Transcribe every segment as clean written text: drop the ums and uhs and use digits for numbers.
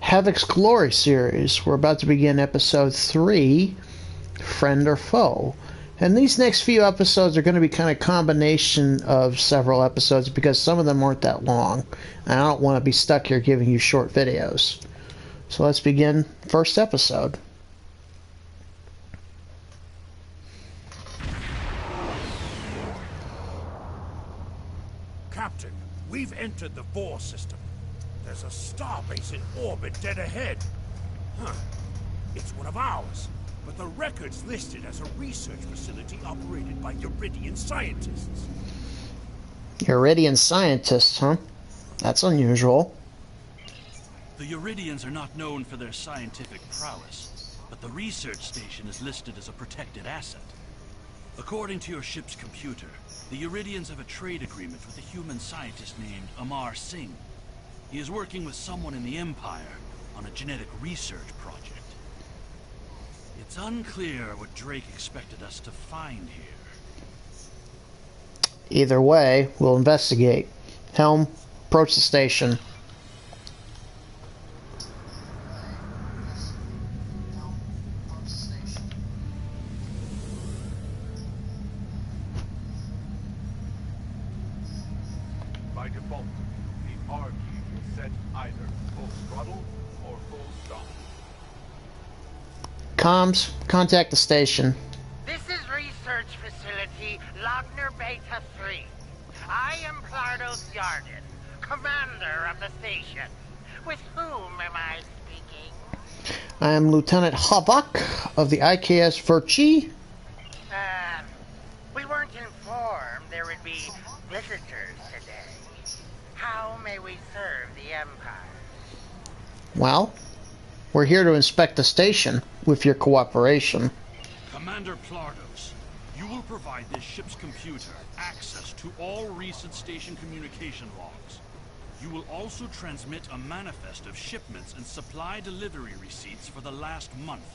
Havoc's Glory series. We're about to begin episode 3, Friend or Foe. And these next few episodes are going to be kind of combination of several episodes because some of them weren't that long. And I don't want to be stuck here giving you short videos. So let's begin first episode. Captain, we've entered the Vor system. There's a starbase in orbit dead ahead. Huh. It's one of ours, but the record's listed as a research facility operated by Uridian scientists. Uridian scientists, huh? That's unusual. The Uridians are not known for their scientific prowess, but the research station is listed as a protected asset. According to your ship's computer, the Uridians have a trade agreement with a human scientist named Amar Singh. He is working with someone in the Empire on a genetic research project. It's unclear what Drake expected us to find here. Either way, we'll investigate. Helm, approach the station. By default, the R key is set either full throttle or full stop. Comms, contact the station. This is Research Facility Logner Beta 3. I am Plardos Yarden, commander of the station. With whom am I speaking? I am Lieutenant Havoc of the IKS Virchi. We weren't informed there would be visitors today. How may we serve the Empire? Well, we're here to inspect the station with your cooperation. Commander Plardos, you will provide this ship's computer access to all recent station communication logs. You will also transmit a manifest of shipments and supply delivery receipts for the last month.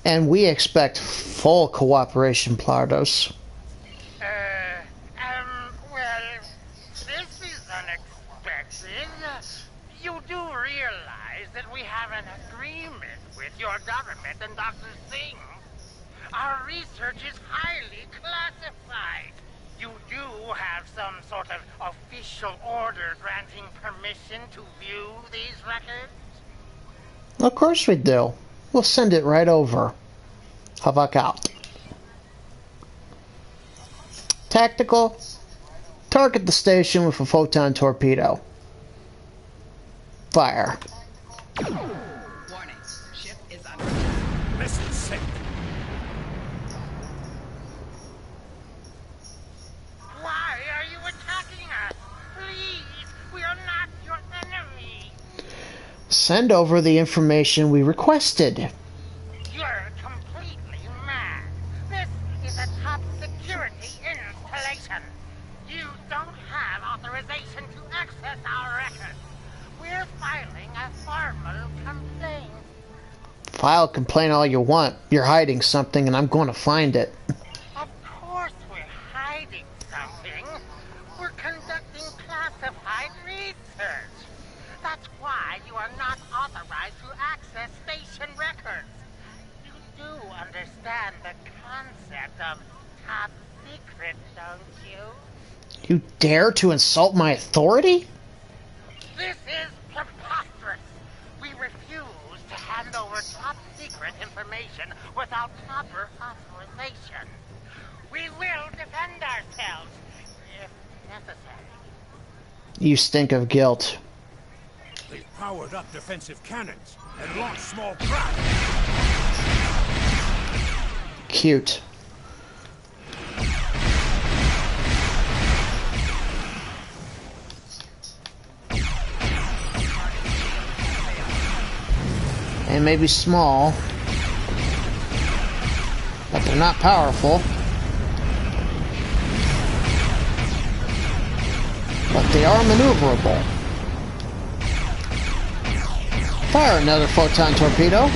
And we expect full cooperation, Plardos. Well, this is unexpected. You do realize that we have an agreement with your government and Dr. Singh. Our research is highly classified. You do have some sort of official order granting permission to view these records? Of course we do. We'll send it right over. Havoc out. Tactical. Target the station with a photon torpedo. Fire. Warning. Ship is under. Message sent. Why are you attacking us? Please, we are not your enemy. Send over the information we requested. You're completely mad. This is a top security installation. You don't have authorization to access our records. We're filing a formal complaint. File complaint all you want. You're hiding something and I'm going to find it. Of course we're hiding something. We're conducting classified research. That's why you are not authorized to access station records. You do understand the concept of top secret, don't you? You dare to insult my authority? This is preposterous. We refuse to hand over top secret information without proper authorization. We will defend ourselves if necessary. You stink of guilt. They've powered up defensive cannons and launched small craft. Cute. They may be small, but they're not powerful. But they are maneuverable. Fire another photon torpedo.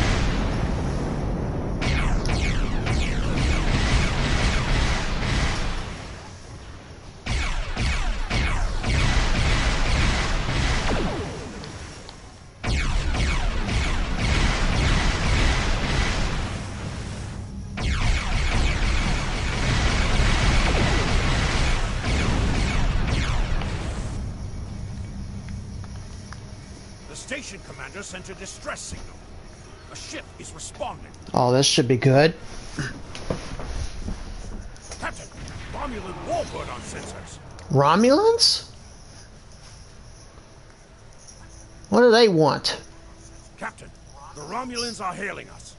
The station commander sent a distress signal. A ship is responding. Oh, this should be good. Captain, Romulan warbird on sensors. Romulans? What do they want? Captain, the Romulans are hailing us.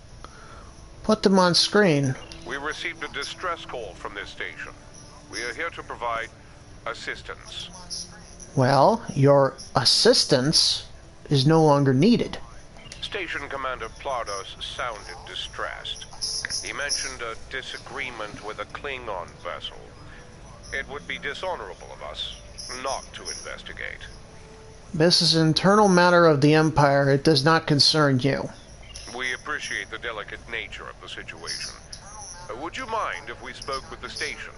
Put them on screen. We received a distress call from this station. We are here to provide assistance. Well, your assistance is no longer needed. Station Commander Plardos sounded distressed. He mentioned a disagreement with a Klingon vessel. It would be dishonorable of us not to investigate. This is an internal matter of the Empire. It does not concern you. We appreciate the delicate nature of the situation. Would you mind if we spoke with the station?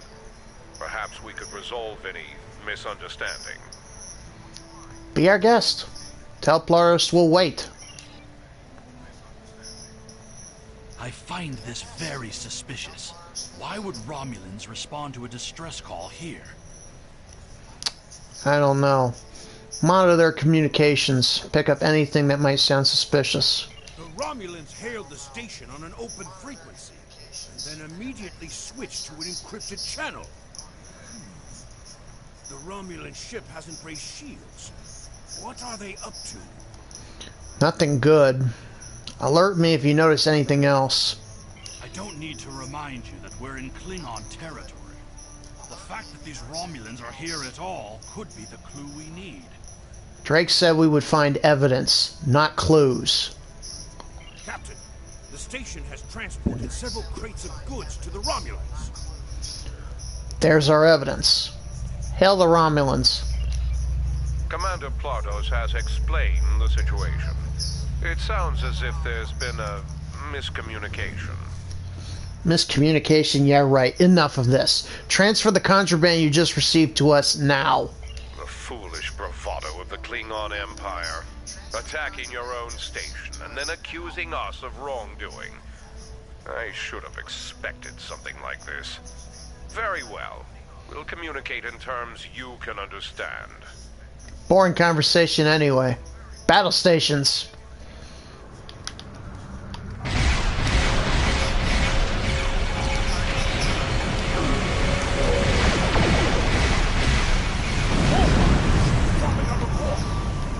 Perhaps we could resolve any misunderstanding. Be our guest. Tell Plardos we'll wait. I find this very suspicious. Why would Romulans respond to a distress call here? I don't know. Monitor their communications. Pick up anything that might sound suspicious. The Romulans hailed the station on an open frequency, and then immediately switched to an encrypted channel. The Romulan ship hasn't raised shields. What are they up to? Nothing good. Alert me if you notice anything else. I don't need to remind you that we're in Klingon territory. The fact that these Romulans are here at all could be the clue we need. Drake said we would find evidence, not clues. Captain, the station has transported several crates of goods to the Romulans. There's our evidence. Hail the Romulans. Commander Plardos has explained the situation. It sounds as if there's been a miscommunication. Miscommunication, yeah, right. Enough of this. Transfer the contraband you just received to us now. The foolish bravado of the Klingon Empire. Attacking your own station and then accusing us of wrongdoing. I should have expected something like this. Very well. We'll communicate in terms you can understand. Boring conversation anyway. Battle stations.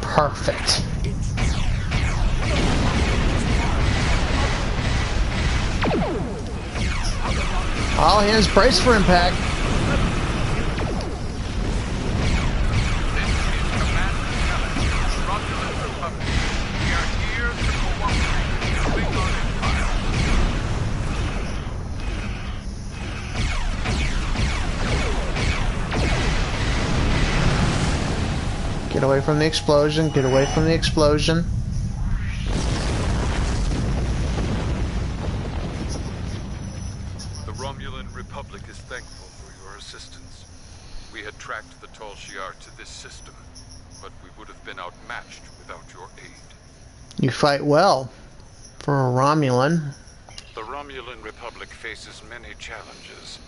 Perfect. All hands brace for impact. Get away from the explosion, get away from the explosion. The Romulan Republic is thankful for your assistance. We had tracked the Tal Shiar to this system, but we would have been outmatched without your aid. You fight well for a Romulan. The Romulan Republic faces many challenges,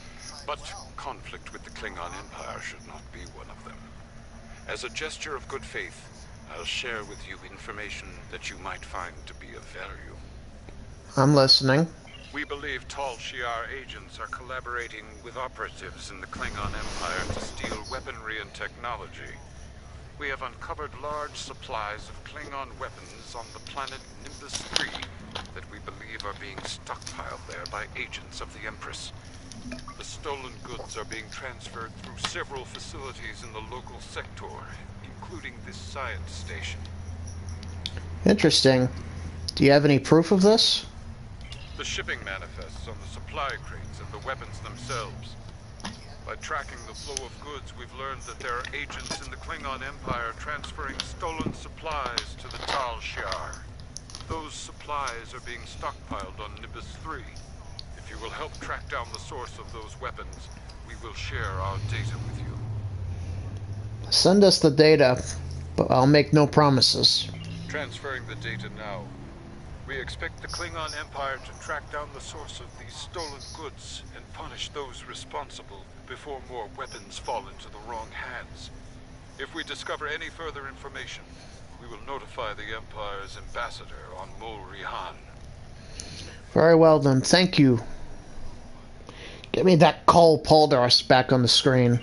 but conflict with the Klingon Empire should not be one of them. As a gesture of good faith, I'll share with you information that you might find to be of value. I'm listening. We believe Tal Shiar agents are collaborating with operatives in the Klingon Empire to steal weaponry and technology. We have uncovered large supplies of Klingon weapons on the planet Nimbus 3 that we believe are being stockpiled there by agents of the Empress. The stolen goods are being transferred through several facilities in the local sector, including this science station. Interesting. Do you have any proof of this? The shipping manifests on the supply crates and the weapons themselves. By tracking the flow of goods, we've learned that there are agents in the Klingon Empire transferring stolen supplies to the Tal Shiar. Those supplies are being stockpiled on Nimbus 3. If you will help track down the source of those weapons, we will share our data with you. Send us the data, but I'll make no promises. Transferring the data now. We expect the Klingon Empire to track down the source of these stolen goods and punish those responsible before more weapons fall into the wrong hands. If we discover any further information, We will notify the Empire's ambassador on Mol Rihan. Very well then, thank you. Give me that Cole Poldarst back on the screen.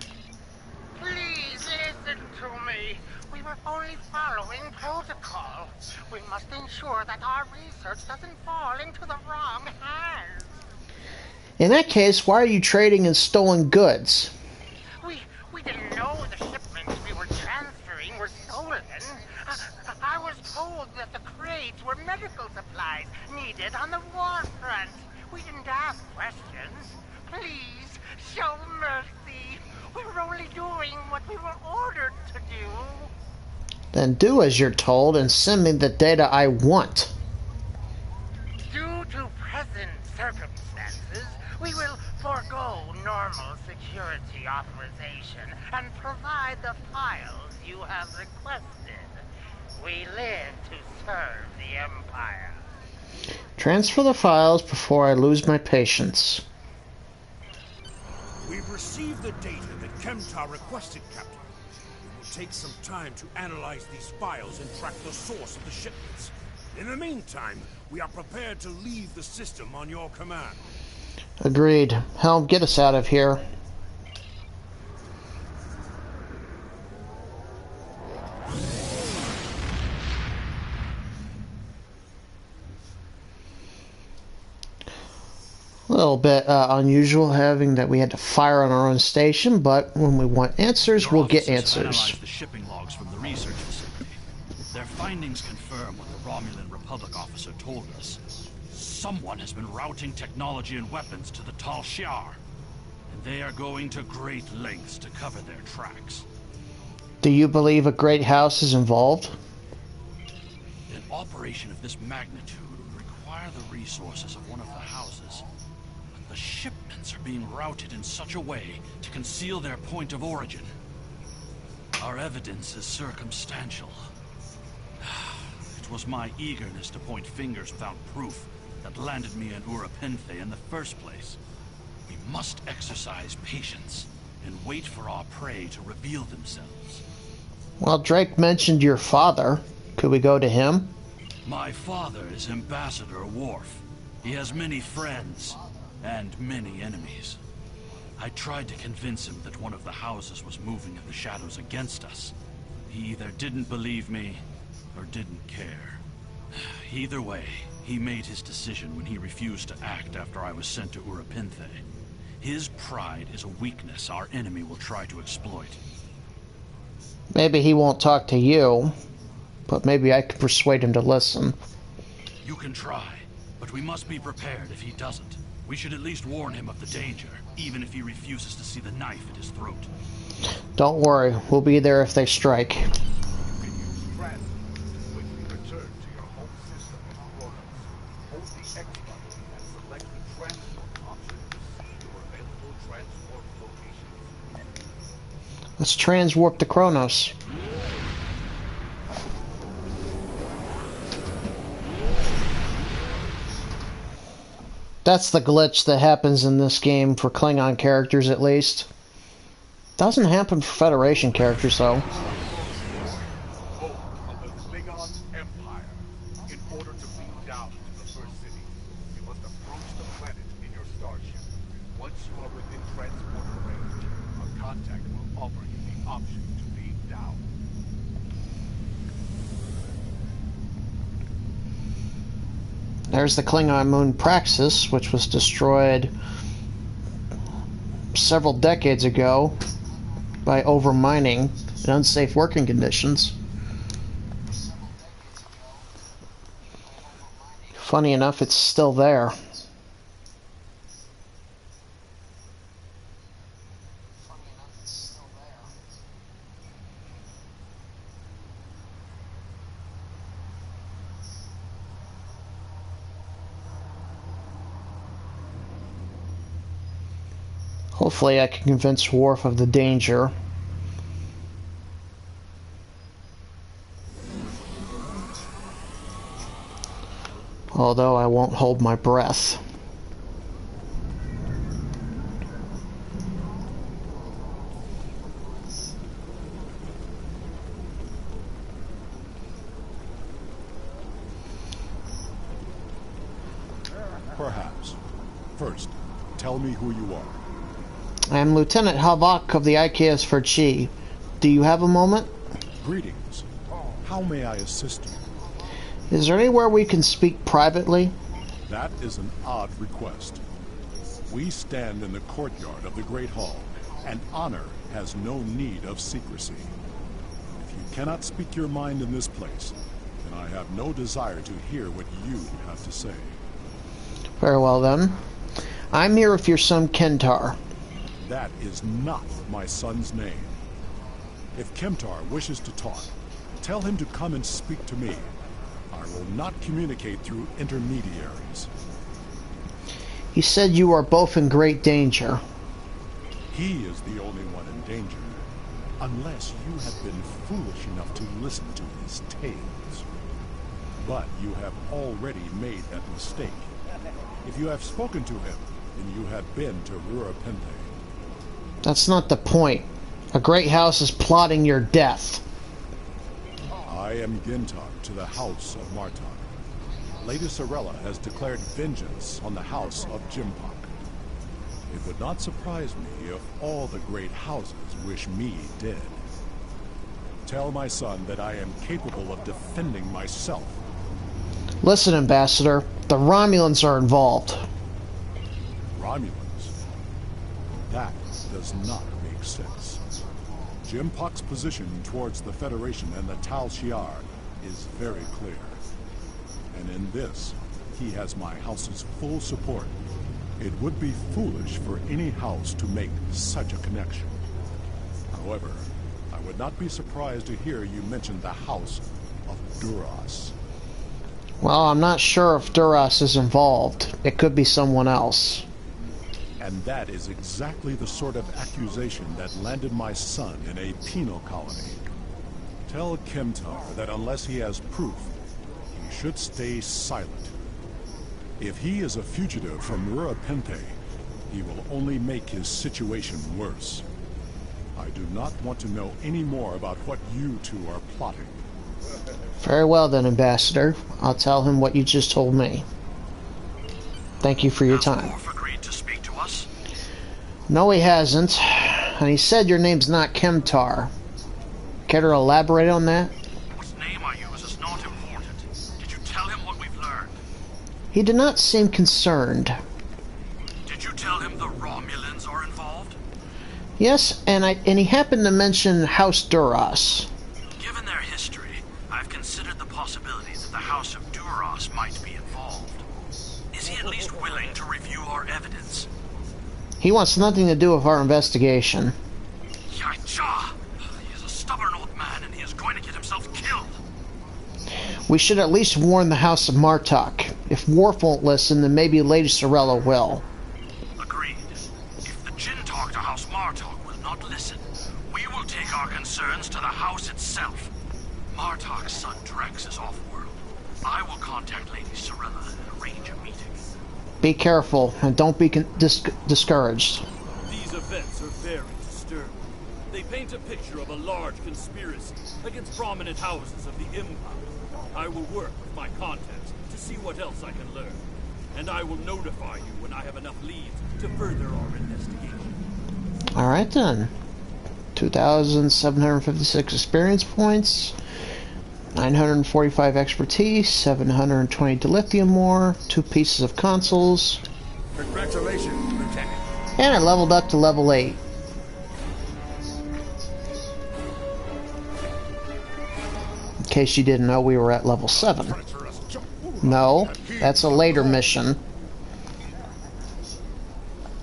Please listen to me. We were only following protocol. We must ensure that our research doesn't fall into the wrong hands. In that case, why are you trading in stolen goods? We didn't know the shipments we were transferring were stolen. I was told that the crates were medical supplies needed on the war front. We didn't ask questions. Please, show mercy. We were only doing what we were ordered to do. Then do as you're told and send me the data I want. Due to present circumstances, we will forego normal security authorization and provide the files you have requested. We live to serve the Empire. Transfer the files before I lose my patience. We've received the data that Kemtar requested, Captain. It will take some time to analyze these files and track the source of the shipments. In the meantime, we are prepared to leave the system on your command. Agreed. Helm, get us out of here. A little bit unusual having that we had to fire on our own station, but when we want answers, we'll get answers. Analyzed the shipping logs from the research facility. Their findings confirm what the Romulan Republic officer told us. Someone has been routing technology and weapons to the Tal Shiar, and they are going to great lengths to cover their tracks. Do you believe a great house is involved? An operation of this magnitude would require the resources of one of the houses. But the shipments are being routed in such a way to conceal their point of origin. Our evidence is circumstantial. It was my eagerness to point fingers without proof that landed me in Urapenthe in the first place. We must exercise patience and wait for our prey to reveal themselves. Well, Drake mentioned your father. Could we go to him? My father is Ambassador Worf. He has many friends and many enemies. I tried to convince him that one of the houses was moving in the shadows against us. He either didn't believe me or didn't care. Either way, he made his decision when he refused to act after I was sent to Urapenthe. His pride is a weakness our enemy will try to exploit. Maybe he won't talk to you, but maybe I can persuade him to listen. You can try, but we must be prepared if he doesn't. We should at least warn him of the danger, even if he refuses to see the knife at his throat. Don't worry, we'll be there if they strike. You can use transport to quickly return to your home system in Kronos. Hold the X button and select the transport option to see your available transport locations. Let's transwarp to Kronos. That's the glitch that happens in this game for Klingon characters, at least. Doesn't happen for Federation characters, though. Home of the Klingon Empire. In order to beam down to the first city, you must approach the planet in your starship. Once you are within transport range, a contact will offer you the option to beam down. There's the Klingon moon Praxis, which was destroyed several decades ago by overmining and unsafe working conditions. Funny enough, it's still there. Hopefully I can convince Worf of the danger. Although I won't hold my breath. Perhaps. First, tell me who you are. I am Lieutenant Havok of the IKS for Chi. Do you have a moment? Greetings. How may I assist you? Is there anywhere we can speak privately? That is an odd request. We stand in the courtyard of the Great Hall, and honor has no need of secrecy. If you cannot speak your mind in this place, then I have no desire to hear what you have to say. Very well then. I'm here with your son Kentar. That is not my son's name. If Kemtar wishes to talk, tell him to come and speak to me. I will not communicate through intermediaries. He said you are both in great danger. He is the only one in danger, unless you have been foolish enough to listen to his tales. But you have already made that mistake. If you have spoken to him, then you have been to Rurapente. That's not the point. A great house is plotting your death. I am Gintok to the House of Martok. Lady Sorella has declared vengeance on the House of Jimpok. It would not surprise me if all the great houses wish me dead. Tell my son that I am capable of defending myself. Listen, Ambassador, the Romulans are involved. Romulans? That does not make sense. Jimpok's position towards the Federation and the Tal Shiar is very clear. And in this, he has my house's full support. It would be foolish for any house to make such a connection. However, I would not be surprised to hear you mention the House of Duras. Well, I'm not sure if Duras is involved. It could be someone else. And that is exactly the sort of accusation that landed my son in a penal colony. Tell Kemtar that unless he has proof, he should stay silent. If he is a fugitive from Rurapente, he will only make his situation worse. I do not want to know any more about what you two are plotting. Very well then, Ambassador. I'll tell him what you just told me. Thank you for your time. Worf agreed to speak to us? No, he hasn't. And he said your name's not Kemtar. Care to elaborate on that? What name I use is not important. Did you tell him what we've learned? He did not seem concerned. Did you tell him the Romulans are involved? Yes, and he happened to mention House Duras. Given their history, I've considered the possibility that the House of Duras might be involved. Is he at least willing to review our evidence? He wants nothing to do with our investigation. Yaja! He is a stubborn old man and he is going to get himself killed. We should at least warn the House of Martok. If Worf won't listen, then maybe Lady Sorella will. Agreed. If the Jintok to House Martok will not listen, we will take our concerns to the House itself. Martok's son Drex is off-world. I will contact Lady Sorella and arrange a meeting. Be careful, and don't be discouraged. These events are very disturbing. They paint a picture of a large conspiracy against prominent houses of the Empire. I will work with my contacts to see what else I can learn. And I will notify you when I have enough leads to further our investigation. Alright then. 2,756 experience points. 945 expertise, 720 dilithium ore, 2 pieces of consoles. Congratulations, Lieutenant. And I leveled up to level 8. In case you didn't know, we were at level 7. No, that's a later mission.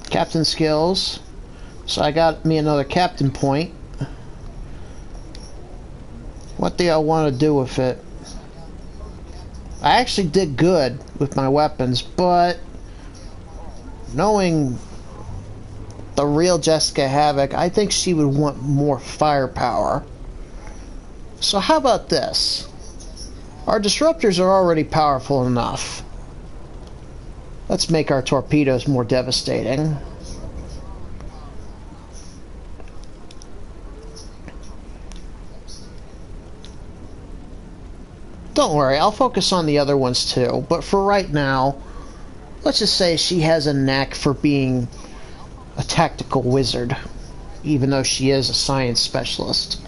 Captain skills. So I got me another captain point. What do I want to do with it? I actually did good with my weapons, but knowing the real Jessica Havoc, I think she would want more firepower. So how about this? Our disruptors are already powerful enough. Let's make our torpedoes more devastating. Don't worry, I'll focus on the other ones too, but for right now, let's just say she has a knack for being a tactical wizard, even though she is a science specialist.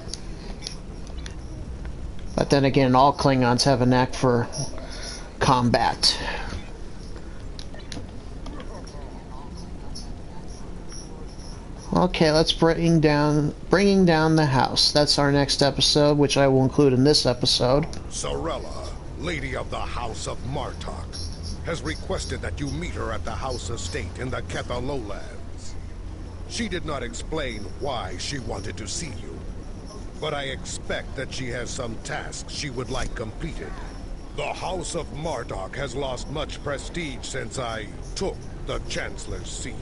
But then again, all Klingons have a knack for combat. Okay, let's bringing down the house. That's our next episode, which I will include in this episode. Sorella, Lady of the House of Martok, has requested that you meet her at the House Estate in the Ketha Lowlands. She did not explain why she wanted to see you, but I expect that she has some tasks she would like completed. The House of Martok has lost much prestige since I took the Chancellor's seat.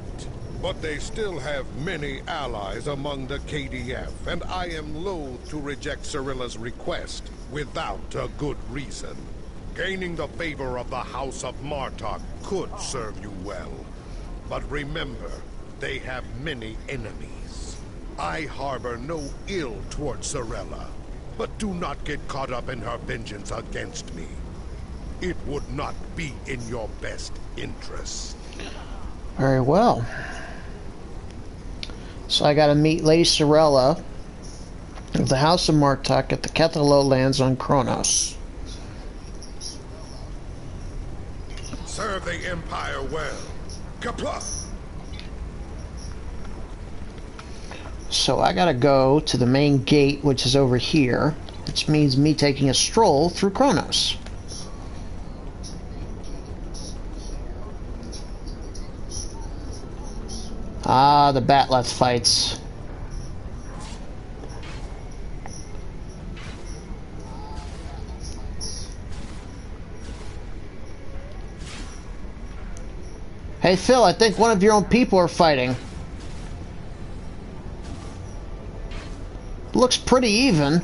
But they still have many allies among the KDF, and I am loath to reject Sorella's request without a good reason. Gaining the favor of the House of Martok could serve you well. But remember, they have many enemies. I harbor no ill towards Sorella, but do not get caught up in her vengeance against me. It would not be in your best interest. Very well. So I gotta meet Lady Sorella of the House of Martok at the Ketha Lowlands on Kronos. Serve the Empire well. Kapla! So I gotta go to the main gate, which is over here, which means me taking a stroll through Kronos. Ah, the Batleth fights. Hey Phil, I think one of your own people are fighting. Looks pretty even.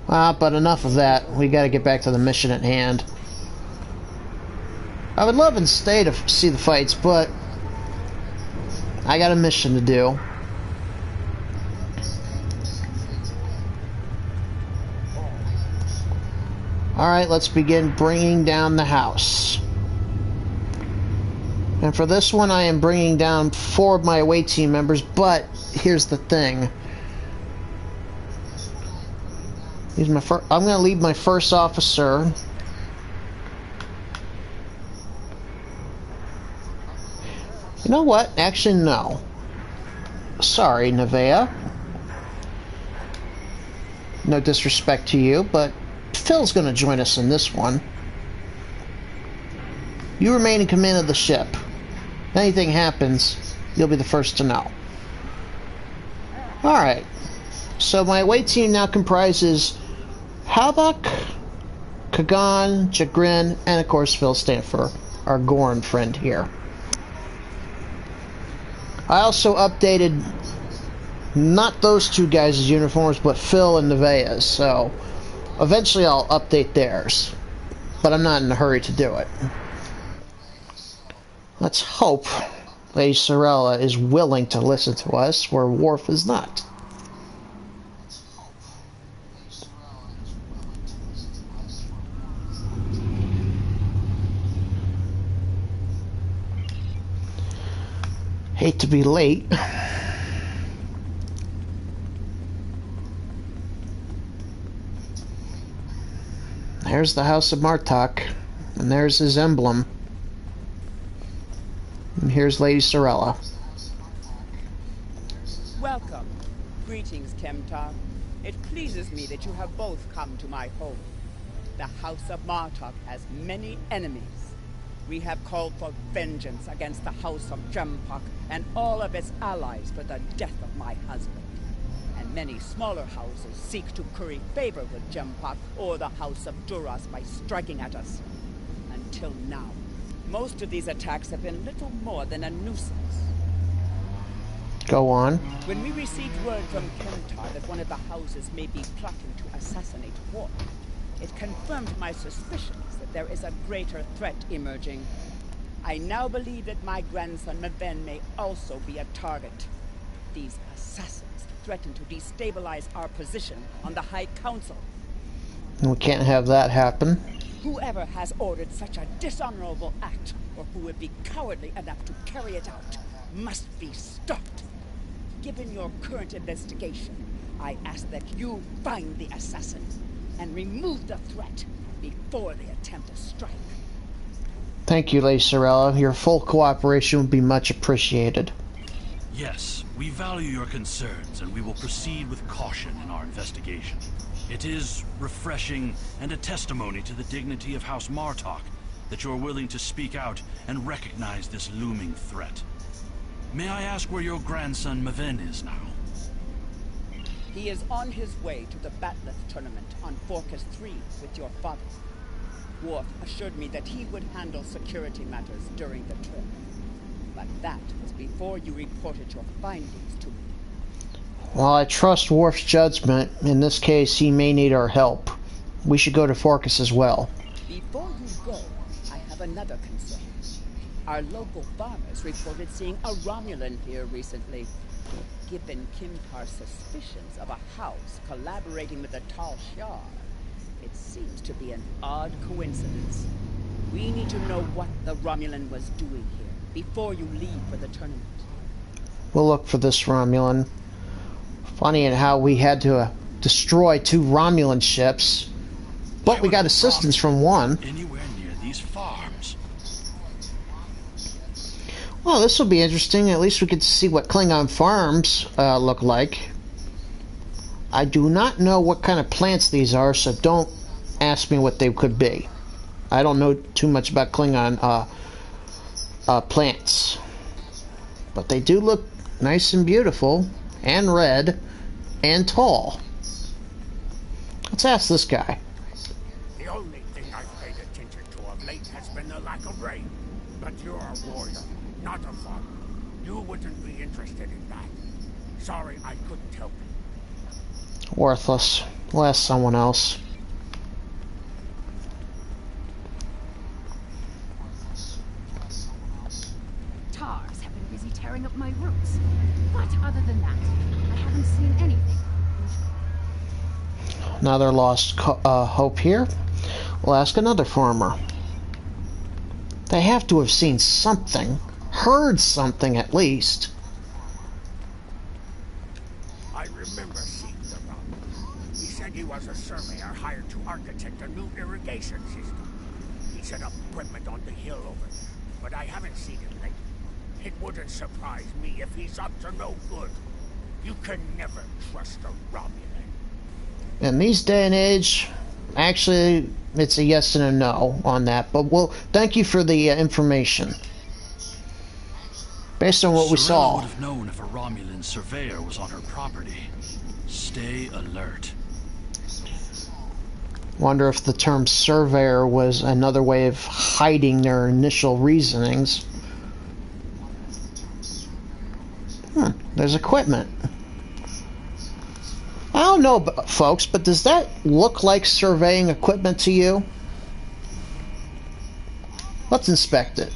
Ah, but enough of that. We gotta get back to the mission at hand. I would love and stay to see the fights, but I got a mission to do. Alright, let's begin bringing down the house. And for this one, I am bringing down 4 of my away team members, but here's the thing. I'm going to leave my first officer. You know what? Actually, no. Sorry, Nevaeh. No disrespect to you, but Phil's going to join us in this one. You remain in command of the ship. If anything happens, you'll be the first to know. Alright. So my away team now comprises Havok, Kagan, Chagrin, and of course Phil Stanford, our Gorn friend here. I also updated not those 2 guys' uniforms, but Phil and Nevaeh's, so eventually I'll update theirs. But I'm not in a hurry to do it. Let's hope Lady Sorella is willing to listen to us, where Worf is not. Hate to be late. There's the House of Martok, and there's his emblem. And here's Lady Sorella. Welcome. Greetings, Kemtar. It pleases me that you have both come to my home. The House of Martok has many enemies. We have called for vengeance against the House of Jempok and all of its allies for the death of my husband. And many smaller houses seek to curry favor with Jempok or the House of Duras by striking at us. Until now, most of these attacks have been little more than a nuisance. Go on. When we received word from Kemtar that one of the houses may be plotting to assassinate Worf, it confirmed my suspicions that there is a greater threat emerging. I now believe that my grandson Maven may also be a target. These assassins threaten to destabilize our position on the High Council. We can't have that happen. Whoever has ordered such a dishonorable act, or who would be cowardly enough to carry it out, must be stopped. Given your current investigation, I ask that you find the assassin and remove the threat before they attempt a strike. Thank you, Lady Sorella. Your full cooperation would be much appreciated. Yes, we value your concerns, and we will proceed with caution in our investigation. It is refreshing and a testimony to the dignity of House Martok that you're willing to speak out and recognize this looming threat. May I ask where your grandson Maven is now? He is on his way to the Batleth tournament on Forcas 3 with your father. Worf assured me that he would handle security matters during the trip. But that was before you reported your findings to me. While I trust Worf's judgment, in this case he may need our help. We should go to Forcas as well. Before you go, I have another concern. Our local farmers reported seeing a Romulan here recently. Given Kimtar's suspicions of a house collaborating with the Tal Shiar, it seems to be an odd coincidence. We need to know what the Romulan was doing here before you leave for the tournament. We'll look for this Romulan. Funny in how we had to destroy 2 Romulan ships, but we got assistance from one. Anywhere near these farms. Well, this will be interesting. At least we get to see what Klingon farms look like. I do not know what kind of plants these are, so don't ask me what they could be. I don't know too much about Klingon plants. But they do look nice and beautiful, and red, and tall. Let's ask this guy. The only thing I've paid attention to of late has been the lack of rain. But you're a warrior, not a farmer. You wouldn't be interested in that. Sorry, I couldn't help you. Worthless. We'll ask someone else. Tars have been busy tearing up my roots. But other than that, I haven't seen anything. Another lost hope here. We'll ask another farmer. They have to have seen something. Heard something at least. I remember seeing the Romulan. He said he was a surveyor hired to architect a new irrigation system. He set up equipment on the hill over there, but I haven't seen him lately. It wouldn't surprise me if he's up to no good. You can never trust a Romulan. In these day and age, actually, it's a yes and a no on that. But thank you for the information. Based on what we saw. Would have known if a Romulan surveyor was on her property. Stay alert. Wonder if the term surveyor was another way of hiding their initial reasonings. There's equipment. I don't know, folks, but does that look like surveying equipment to you? Let's inspect it.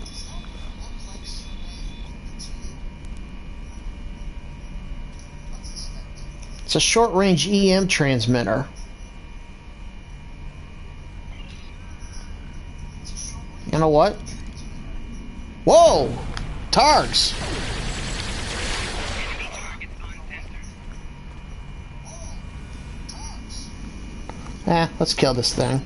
It's a short-range EM transmitter. You know what? Whoa! Targs! Let's kill this thing.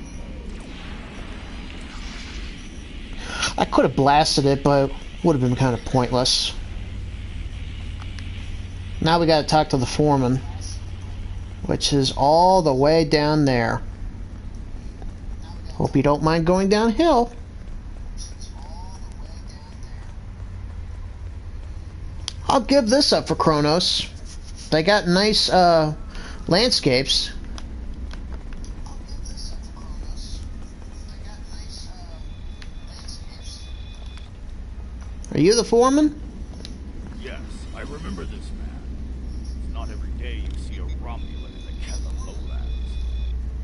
I could have blasted it, but it would have been kind of pointless. Now we gotta talk to the foreman, which is all the way down there. Hope you don't mind going downhill. I'll give this up for Kronos. They got nice landscapes. Are you the foreman? Yes, I remember this man. It's not every day you see a Romulan in the Ketha lowlands.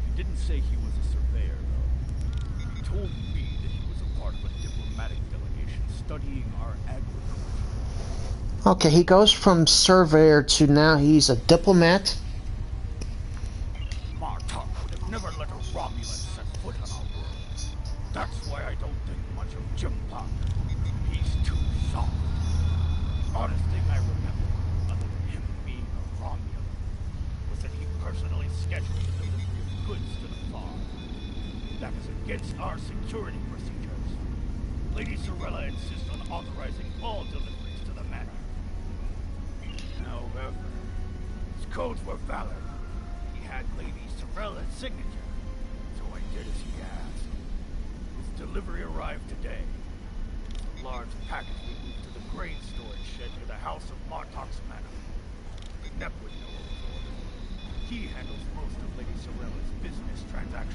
He didn't say he was a surveyor, though. He told me that he was a part of a diplomatic delegation studying our agriculture. Okay, he goes from surveyor to now he's a diplomat. Martok would have never let a Romulan set foot on our world. think much of Jim Park. He's too soft. The oddest thing I remember, other than him being a Romulan, was that he personally scheduled the delivery of goods to the farm. That is against our security procedures. Lady Sorella insists on authorizing all deliveries to the manor. However, his codes were valid. He had Lady Sorella's signature, so I did as he asked. His delivery arrived today. It's a large package we moved to the grain storage shed near the House of Martok's manor. Nep would know what was ordered. He handles most of Lady Sorella's business transactions.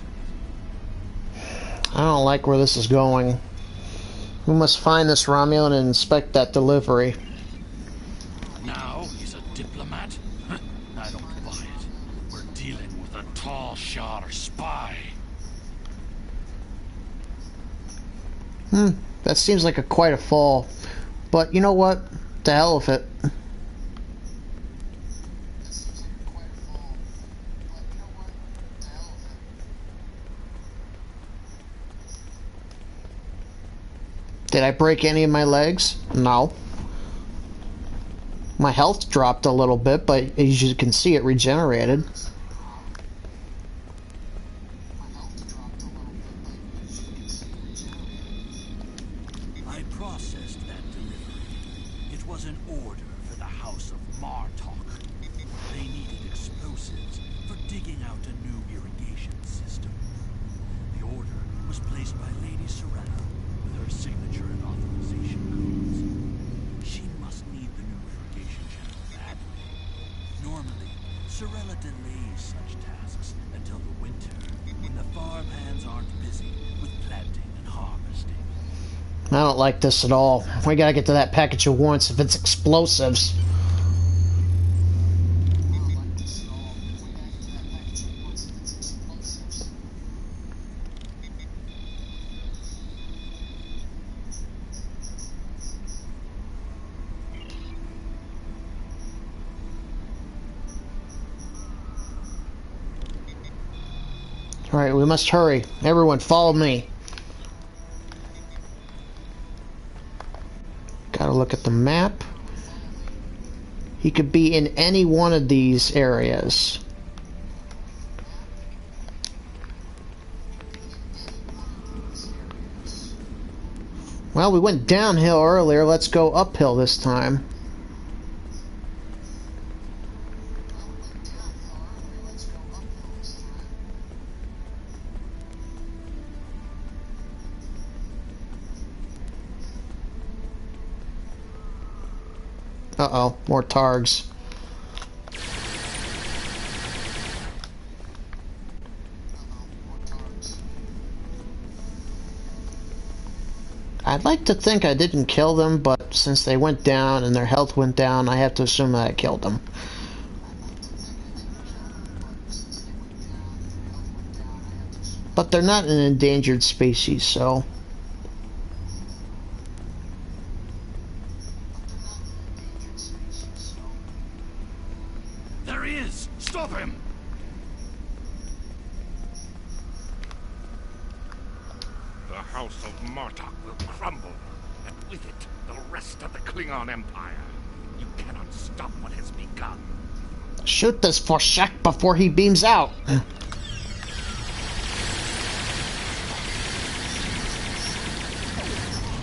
I don't like where this is going. We must find this Romulan and inspect that delivery. Now he's a diplomat? I don't buy it. We're dealing with a Tal Shiar spy. That seems like quite a fall. But you know what? The hell with it. Did I break any of my legs? No. My health dropped a little bit, but as you can see, it regenerated. I processed that delivery. It was an order for the House of Martok. They needed explosives for digging out a new irrigation system. The order was placed by Lady Sorella with her signature and authorization codes. She must need the new irrigation channel badly. Normally, Sorella delays such tasks until the winter, when the farm hands aren't busy with planting and harvesting. I don't like this at all. We gotta get to that package at once if it's explosives. Alright, we must hurry. Everyone, follow me. Gotta look at the map. He could be in any one of these areas. Well, we went downhill earlier. Let's go uphill this time. Uh-oh, more Targs. I'd like to think I didn't kill them, but since they went down and their health went down, I have to assume that I killed them. But they're not an endangered species, so... There he is! Stop him! The House of Martok will crumble, and with it, the rest of the Klingon Empire. You cannot stop what has begun. Shoot this Forshak before he beams out!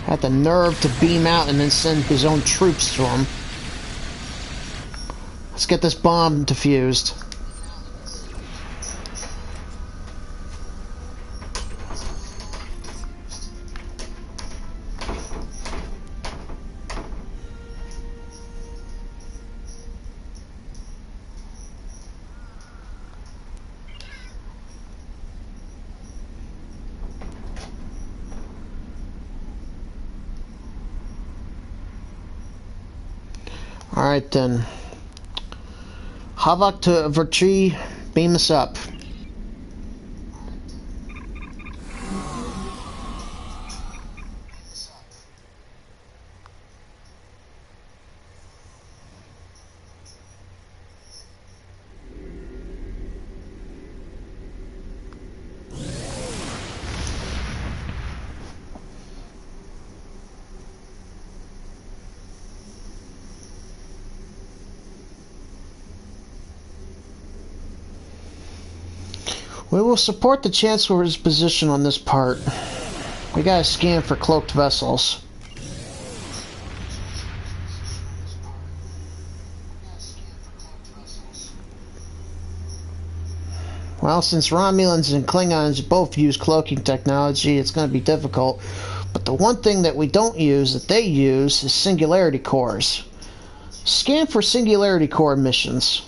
Had the nerve to beam out and then send his own troops to him. Let's get this bomb defused. Alright then. Havok to Vertree, beam us up. We will support the Chancellor's position on this part. We gotta scan for cloaked vessels. Well, since Romulans and Klingons both use cloaking technology, it's going to be difficult. But the one thing that we don't use, that they use, is Singularity Cores. Scan for Singularity Core missions.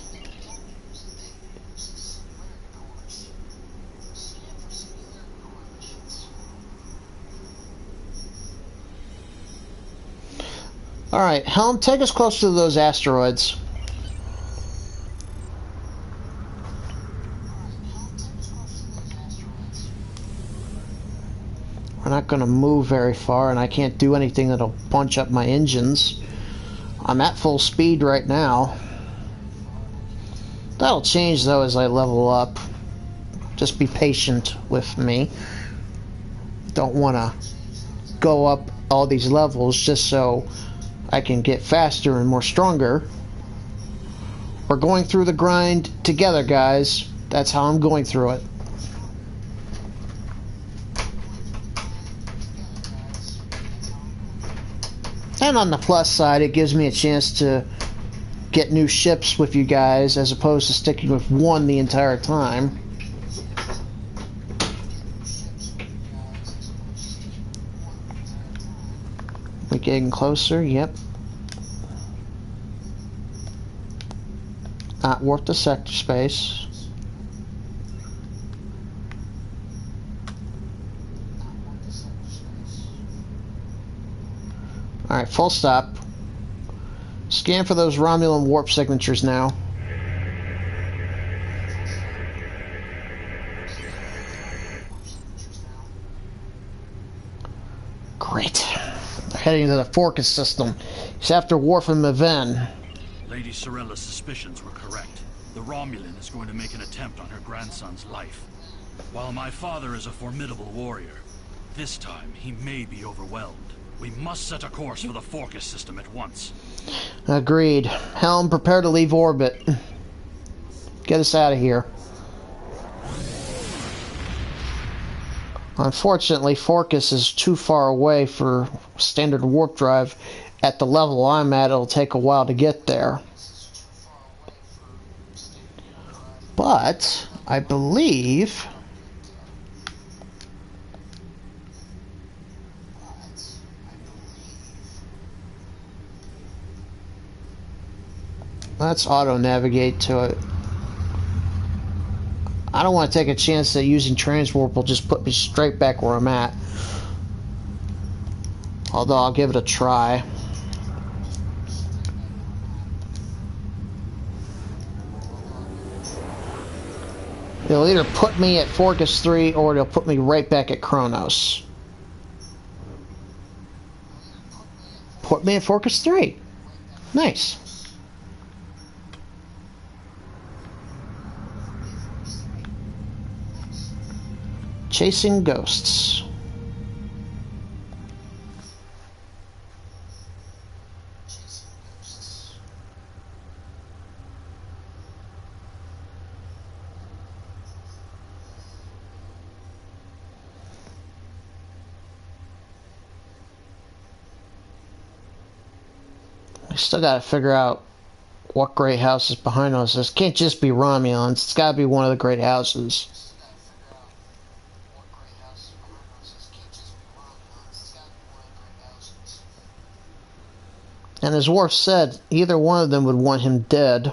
Alright, Helm, take us closer to those asteroids. We're not going to move very far, and I can't do anything that'll punch up my engines. I'm at full speed right now. That'll change, though, as I level up. Just be patient with me. Don't want to go up all these levels just so I can get faster and more stronger. We're going through the grind together, guys. That's how I'm going through it. And on the plus side, it gives me a chance to get new ships with you guys as opposed to sticking with one the entire time. We're getting closer, yep. Warp to sector space. Alright, full stop. Scan for those Romulan warp signatures now. Great. They're heading to the Forcus system. He's after Worf and Maven. Lady Sorella's suspicions were correct. The Romulan is going to make an attempt on her grandson's life. While my father is a formidable warrior, this time he may be overwhelmed. We must set a course for the Forcus system at once. Agreed. Helm, prepare to leave orbit. Get us out of here. Unfortunately, Forcus is too far away for standard warp drive. At the level I'm at, it'll take a while to get there. But I believe let's auto-navigate to it. I don't want to take a chance that using transwarp will just put me straight back where I'm at. Although I'll give it a try. It'll either put me at Forcus 3 or it'll put me right back at Kronos. Put me at Forcus 3. Nice. Chasing ghosts. We still gotta figure out what great house is behind us. This can't just be Romulans. It's gotta be one of the great houses. And as Worf said, either one of them would want him dead.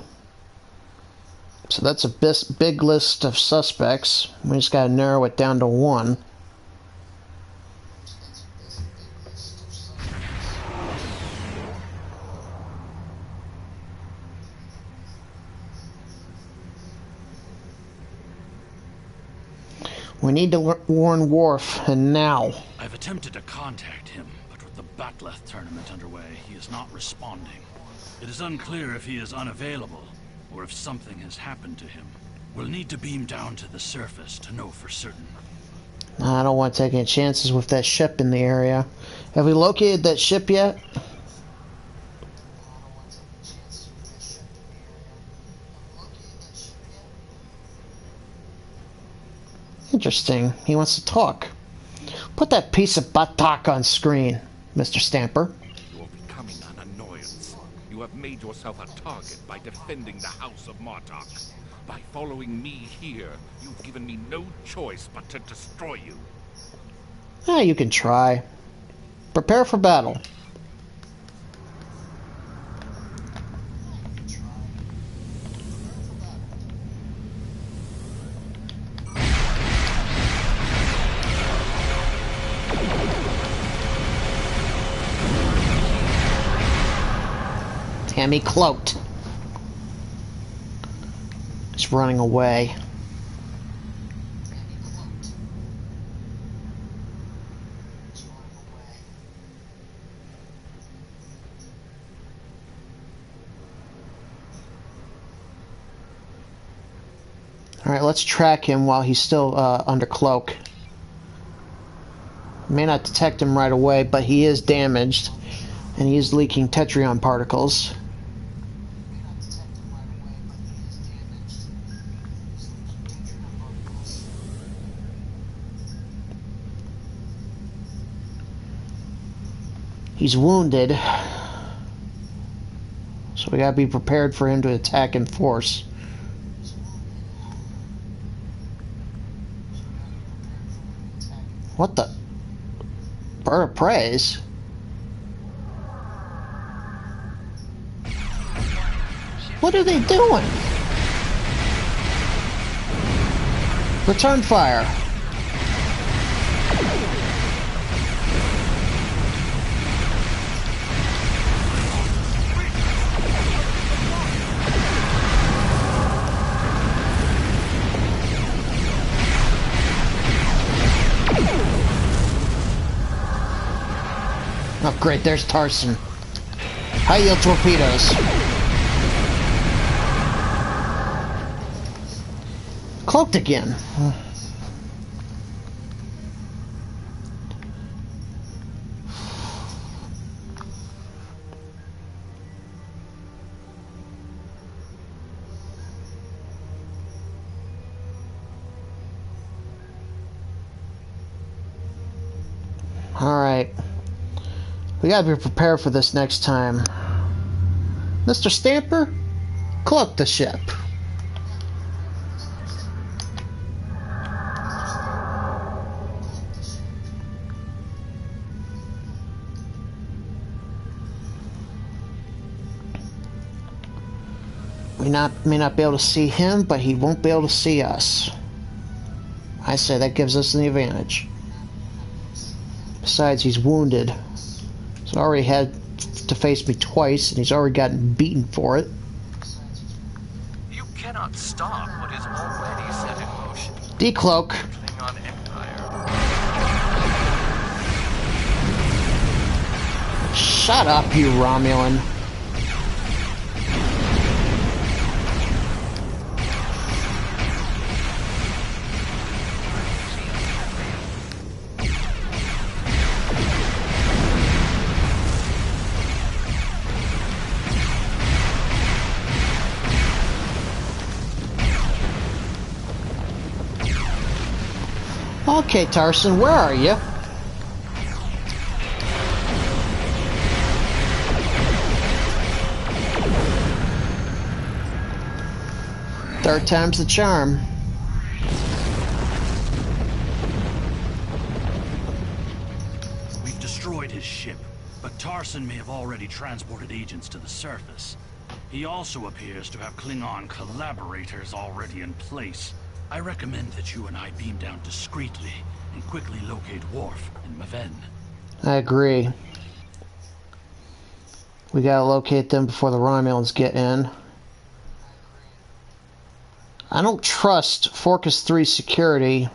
So that's a big list of suspects. We just gotta narrow it down to one. We need to warn Worf, and now. I've attempted to contact him, but with the Batleth tournament underway, he is not responding. It is unclear if he is unavailable, or if something has happened to him. We'll need to beam down to the surface to know for certain. I don't want to take any chances with that ship in the area. Have we located that ship yet? Interesting. He wants to talk. Put that piece of buttock on screen, Mr. Stamper. You are becoming an annoyance. You have made yourself a target by defending the House of Martok. By following me here, you've given me no choice but to destroy you. You can try. Prepare for battle. Tammy cloaked. He's running away. Alright, let's track him while he's still under cloak. May not detect him right away, but he is damaged. And he is leaking Tetrion particles. He's wounded. So we gotta be prepared for him to attack in force. What the? Bird of praise? What are they doing? Return fire. Oh, great, there's Tarson. High-yield torpedoes. Cloaked again. Alright. We gotta be prepared for this next time. Mr. Stamper, cloak the ship. We may not be able to see him, but he won't be able to see us. I say that gives us the advantage. Besides, he's wounded. He's already had to face me twice, and he's already gotten beaten for it. You cannot stop what is already set in motion. Decloak. Klingon Empire. Shut up, you Romulan. Okay, Tarson, where are you? Third time's the charm. We've destroyed his ship, but Tarson may have already transported agents to the surface. He also appears to have Klingon collaborators already in place. I recommend that you and I beam down discreetly and quickly locate Worf and Maven. I agree. We gotta locate them before the Romulans get in. I don't trust Forcas 3 security.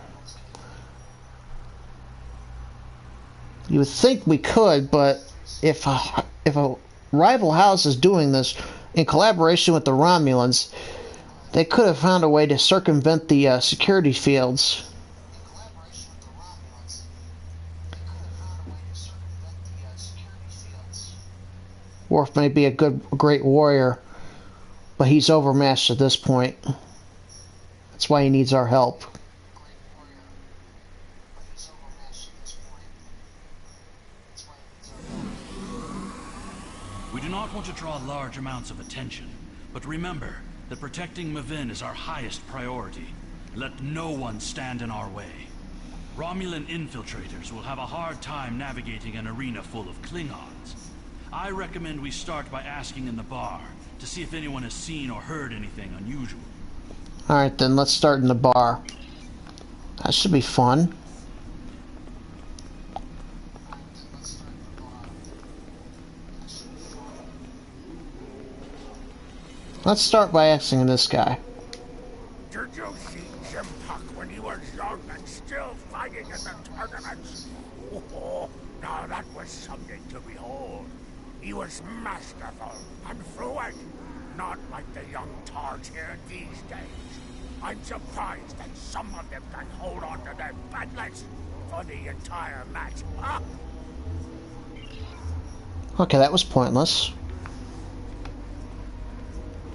You would think we could, but if a rival house is doing this in collaboration with the Romulans, they could have found a way to circumvent the security fields. Worf may be a great warrior, but he's overmatched at this point. That's why he needs our help. do not want to draw large amounts of attention, but remember that protecting Mavin is our highest priority. Let no one stand in our way. Romulan infiltrators will have a hard time navigating an arena full of Klingons. I recommend we start by asking in the bar to see if anyone has seen or heard anything unusual. Alright then, let's start in the bar. That should be fun. Let's start by asking this guy. Did you see Jim Puck when he was young and still fighting in the tournaments? Oh, now that was something to behold. He was masterful and fluent, not like the young tards here these days. I'm surprised that some of them can hold on to their batlets for the entire match. Huh? Okay, that was pointless.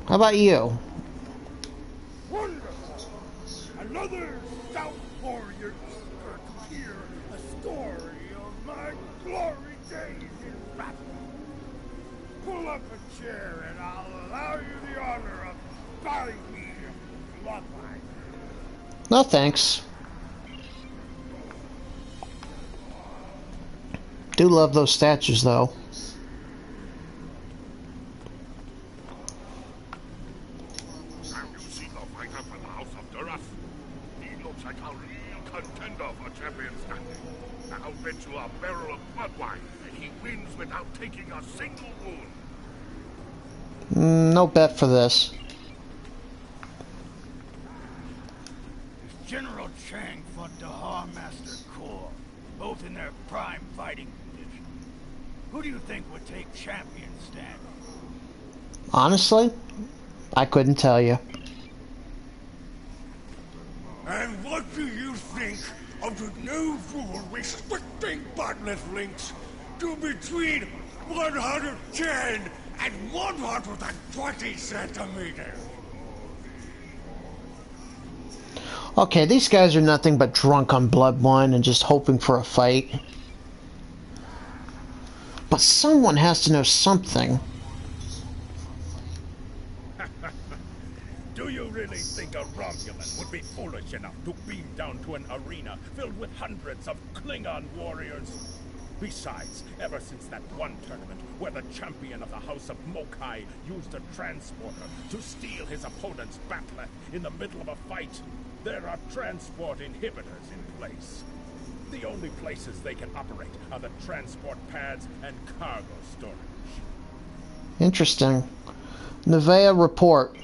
How about you? Wonderful! Another stout warrior eager to hear a story of my glory days in battle. Pull up a chair and I'll allow you the honor of bowing me to bloodline. No thanks. Do love those statues though. To a barrel of bloodwine, and he wins without taking a single wound. No bet for this. General Chang fought Dahar Master Kor, both in their prime fighting condition. Who do you think would take champion stand? Honestly, I couldn't tell you. And what do you think of the new rule restricting botnet links to between 110 and 120 centimeters? Okay, these guys are nothing but drunk on blood wine and just hoping for a fight. But someone has to know something. Do you really think a Romulan would be foolish enough to beam down to an arena filled with hundreds of Klingon warriors? Besides, ever since that one tournament where the champion of the House of Mokai used a transporter to steal his opponent's bat'leth in the middle of a fight, there are transport inhibitors in place. The only places they can operate are the transport pads and cargo storage. Interesting. Nevaeh report.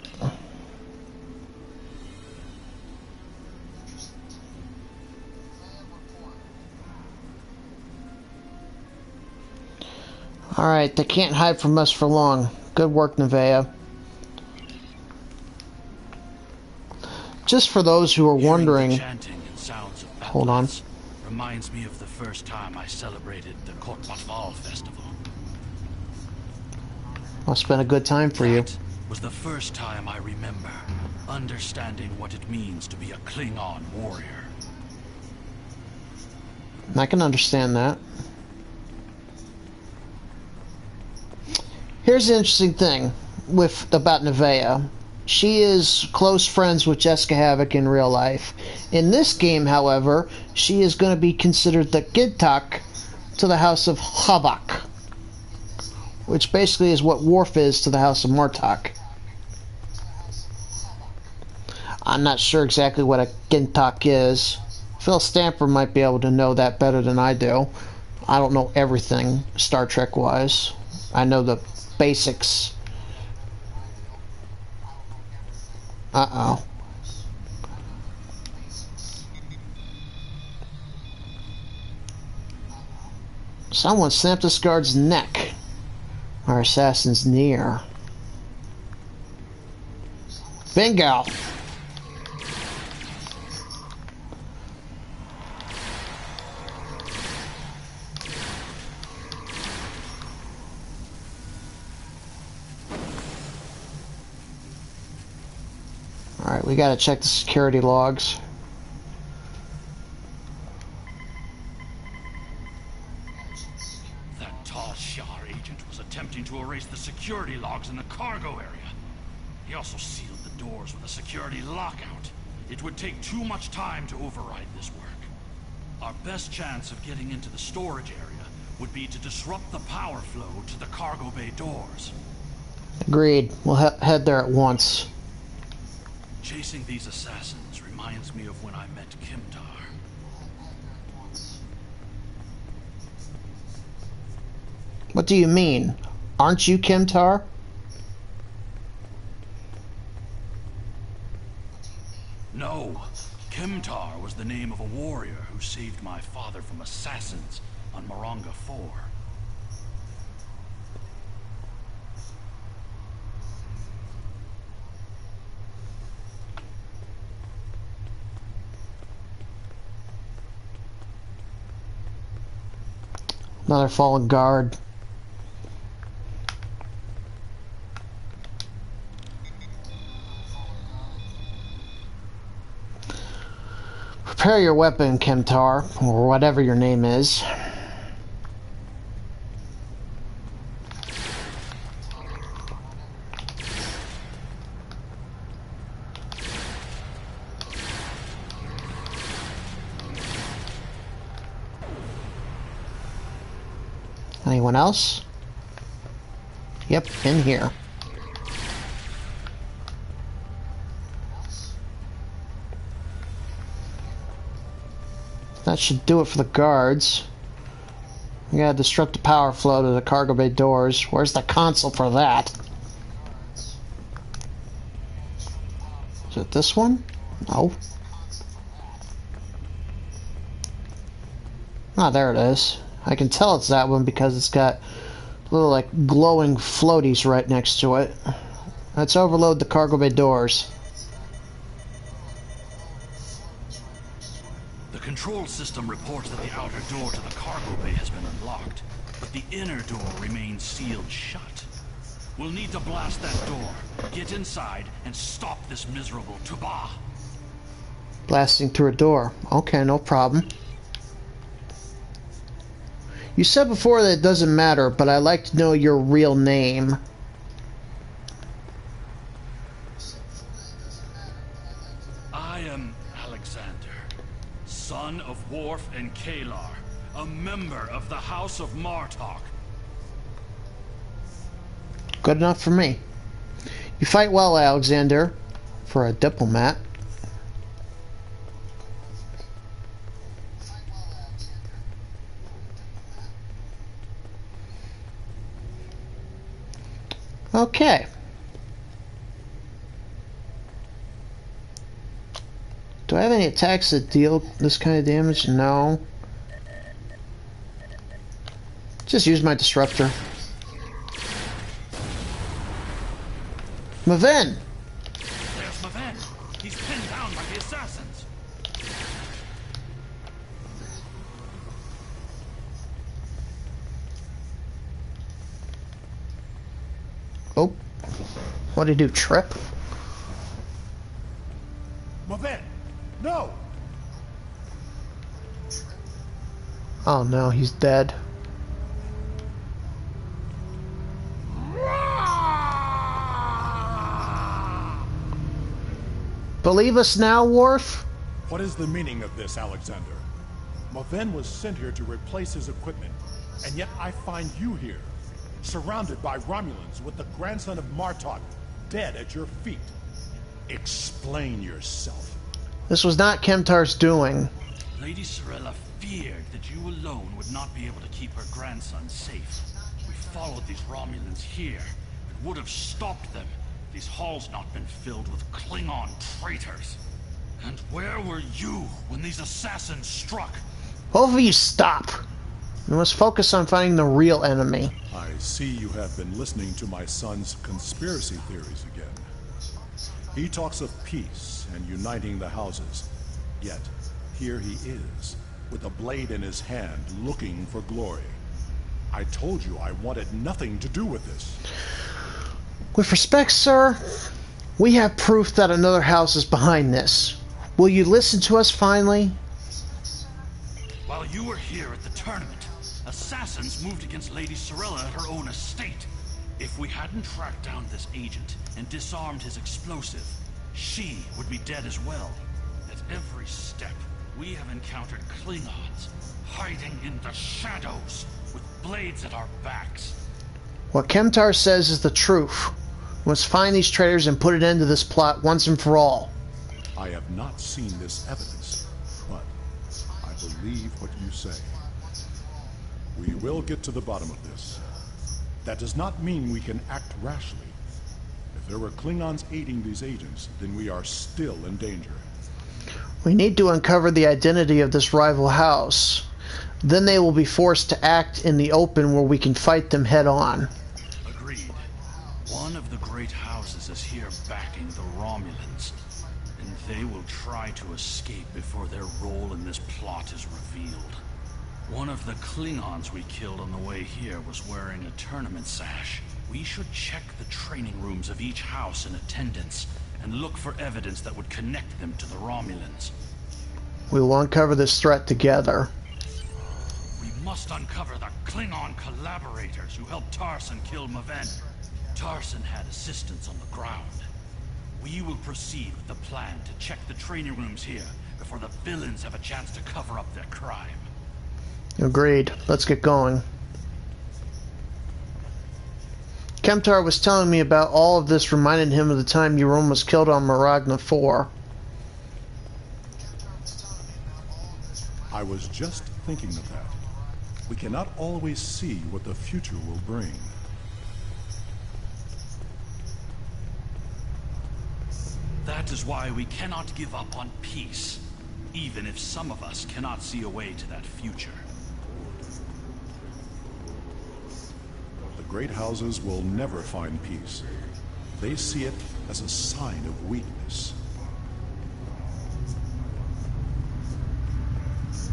Alright, they can't hide from us for long. Good work, Nevaeh. Just for those who are wondering... Hold on. Reminds me of the first time I celebrated the Kot Matval festival. Must have been a good time for you. That was the first time I remember understanding what it means to be a Klingon warrior. I can understand that. Here's the interesting thing about Nevaeh. She is close friends with Jessica Havoc in real life. In this game, however, she is going to be considered the Gidtak to the House of Havok, which basically is what Worf is to the House of Martok. I'm not sure exactly what a Gidtak is. Phil Stamper might be able to know that better than I do. I don't know everything Star Trek-wise. I know the basics. Uh-oh. Someone snapped this guard's neck. Our assassin's near. Bingo! Alright, we gotta check the security logs. That tall Shi'ar agent was attempting to erase the security logs in the cargo area. He also sealed the doors with a security lockout. It would take too much time to override this work. Our best chance of getting into the storage area would be to disrupt the power flow to the cargo bay doors. Agreed. We'll head there at once. Chasing these assassins reminds me of when I met Kimtar. What do you mean? Aren't you Kimtar? No. Kimtar was the name of a warrior who saved my father from assassins on Maranga 4. Another fallen guard. Prepare your weapon, Kimtar, or whatever your name is. Anyone else? Yep, in here. That should do it for the guards. We gotta disrupt the power flow to the cargo bay doors. Where's the console for that? Is it this one? No. Ah, there it is. I can tell it's that one because it's got little like glowing floaties right next to it. Let's overload the cargo bay doors. The control system reports that the outer door to the cargo bay has been unlocked, but the inner door remains sealed shut. We'll need to blast that door, get inside, and stop this miserable Tuba. Blasting through a door. Okay, no problem. You said before that it doesn't matter, but I'd like to know your real name. I am Alexander, son of Worf and Kalar, a member of the House of Martok. Good enough for me. You fight well, Alexander, for a diplomat. Okay. Do I have any attacks that deal this kind of damage? No. Just use my disruptor. Maven! There's Maven. He's pinned down by the assassins. Oh. What did he do? Trip? Maven! No! Oh no, he's dead. Believe us now, Worf? What is the meaning of this, Alexander? Maven was sent here to replace his equipment, and yet I find you here, surrounded by Romulans with the grandson of Martok dead at your feet. Explain yourself. This was not Kimtar's doing. Lady Sorella feared that you alone would not be able to keep her grandson safe. We followed these Romulans here and would have stopped them if these halls not been filled with Klingon traitors. And where were you when these assassins struck? Both of you stop. We must focus on finding the real enemy. I see you have been listening to my son's conspiracy theories again. He talks of peace and uniting the houses. Yet, here he is, with a blade in his hand, looking for glory. I told you I wanted nothing to do with this. With respect, sir, we have proof that another house is behind this. Will you listen to us finally? While you were here at the tournament, assassins moved against Lady Sorella at her own estate. If we hadn't tracked down this agent and disarmed his explosive, she would be dead as well. At every step, we have encountered Klingons, hiding in the shadows, with blades at our backs. What Kemtar says is the truth. We must find these traitors and put an end to this plot once and for all. I have not seen this evidence, but I believe what you say. We will get to the bottom of this. That does not mean we can act rashly. If there were Klingons aiding these agents, then we are still in danger. We need to uncover the identity of this rival house. Then they will be forced to act in the open where we can fight them head on. Agreed. One of the great houses is here backing the Romulans, and they will try to escape before their role in this plot is revealed. One of the Klingons we killed on the way here was wearing a tournament sash. We should check the training rooms of each house in attendance and look for evidence that would connect them to the Romulans. We will uncover this threat together. We must uncover the Klingon collaborators who helped Tarson kill Maven. Tarson had assistance on the ground. We will proceed with the plan to check the training rooms here before the villains have a chance to cover up their crime. Agreed. Let's get going. Kemtar was telling me about all of this, reminded him of the time Euron was killed on Maragna 4. I was just thinking of that. We cannot always see what the future will bring. That is why we cannot give up on peace, even if some of us cannot see a way to that future. The great houses will never find peace. They see it as a sign of weakness.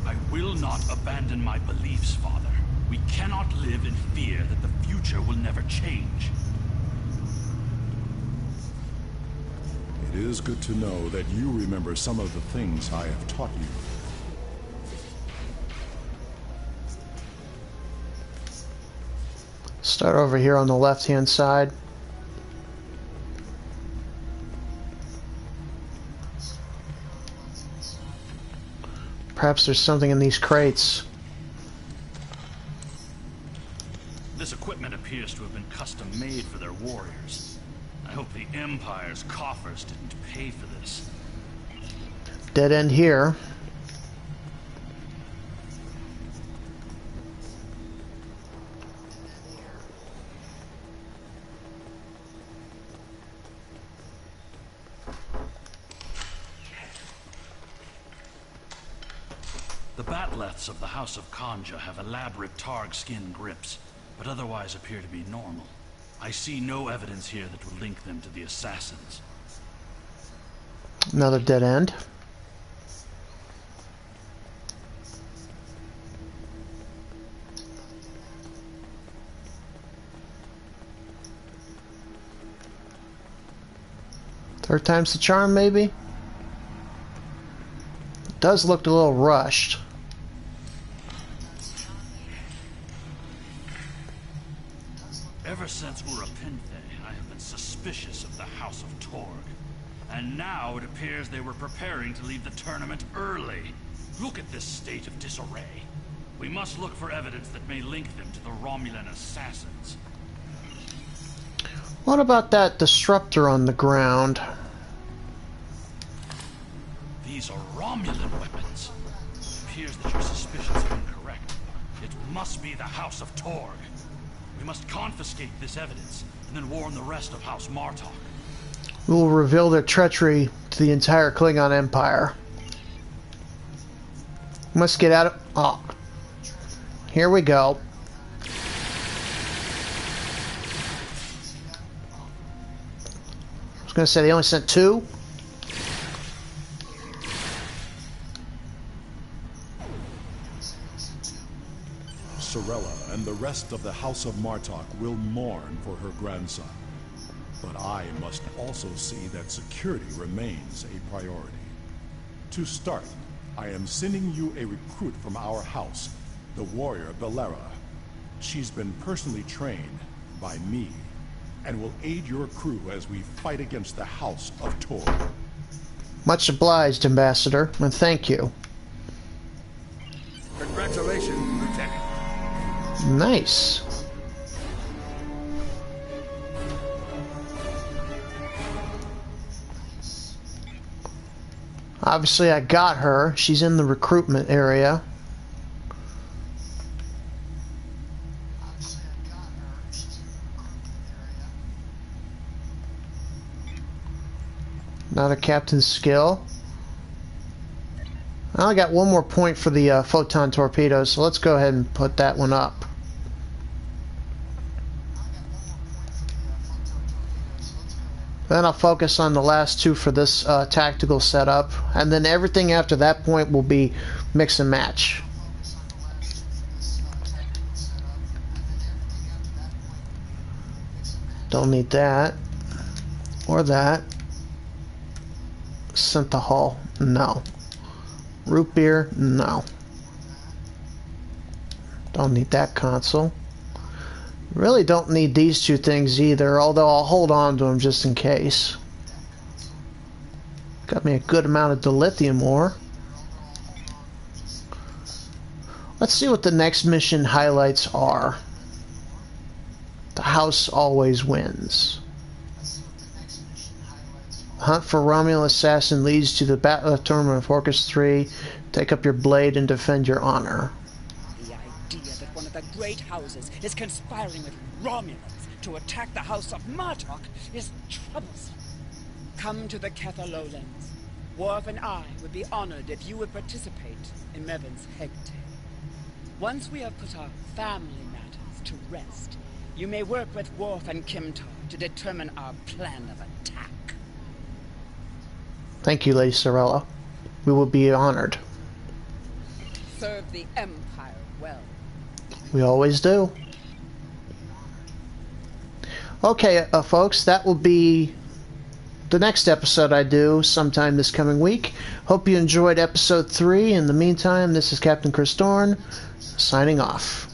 I will not abandon my beliefs, Father. We cannot live in fear that the future will never change. It is good to know that you remember some of the things I have taught you. Start over here on the left-hand side. Perhaps there's something in these crates. This equipment appears to have been custom-made for their warriors. I hope the Empire's coffers didn't pay for this. Dead end here. The Batleths of the House of Kanja have elaborate Targ skin grips, but otherwise appear to be normal. I see no evidence here that would link them to the assassins. Another dead end. Third time's the charm, maybe? It does look a little rushed. Ever since Urapinthe, I have been suspicious of the House of Torg. And now it appears they were preparing to leave the tournament early. Look at this state of disarray. We must look for evidence that may link them to the Romulan assassins. What about that disruptor on the ground? These are Romulan weapons. It appears that your suspicions are incorrect. It must be the House of Torg. We must confiscate this evidence, and then warn the rest of House Martok. We will reveal their treachery to the entire Klingon Empire. We must get out of... Oh. Here we go. I was going to say they only sent 2. Sorella and the rest of the House of Martok will mourn for her grandson. But I must also see that security remains a priority. To start, I am sending you a recruit from our house, the warrior Belera. She's been personally trained by me, and will aid your crew as we fight against the House of Tor. Much obliged, Ambassador, and thank you. Congratulations, Lieutenant. Nice. Obviously, I got her. She's in the recruitment area. Not a captain's skill. I only got one more point for the photon torpedoes, so let's go ahead and put that one up. Then I'll focus on the last two for this tactical setup, and then everything after that point will be mix and match. Don't need that or that. Synthahol, no. Root beer, no. Don't need that console. Really don't need these two things either, although I'll hold on to them just in case. Got me a good amount of dilithium ore. Let's see what the next mission highlights are. The house always wins. Hunt for Romulan assassin leads to the Battle of Tournament of Orcus 3. Take up your blade and defend your honor. The idea that one of the great houses is conspiring with Romulans to attack the House of Martok is troublesome. Come to the Kether Lowlands. Worf and I would be honored if you would participate in Mevin's Hegtale. Once we have put our family matters to rest, you may work with Worf and Kimtar to determine our plan of attack. Thank you, Lady Sorella. We will be honored. Serve the Empire well. We always do. Okay, folks, that will be the next episode I do sometime this coming week. Hope you enjoyed episode 3. In the meantime, this is Captain Chris Dorn, signing off.